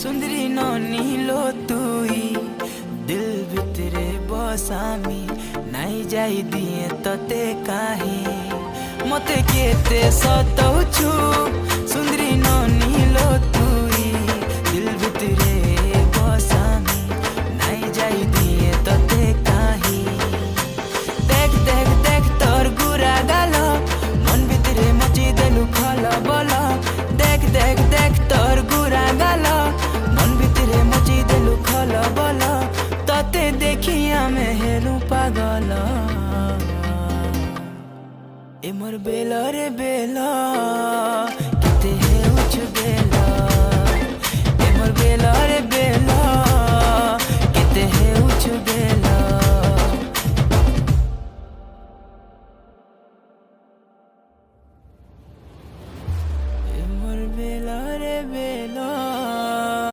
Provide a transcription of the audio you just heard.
सुंदरी नीलो तुई दिल भितरे बसामी नाई जाई दिए तते काहे मते केते सतौछु सुंदरी नीलो तुई दिल भितरे बसामी नाई जाई दिए तते काहे देख देख देख तोर गुरा गालो मन भितरे मची देलु खला बोला देख देख देख तोर गुरा गालो मन भितरे मची देलु खला बोला तते देखिया में हेलु पागल ए मोर बेला रे बेला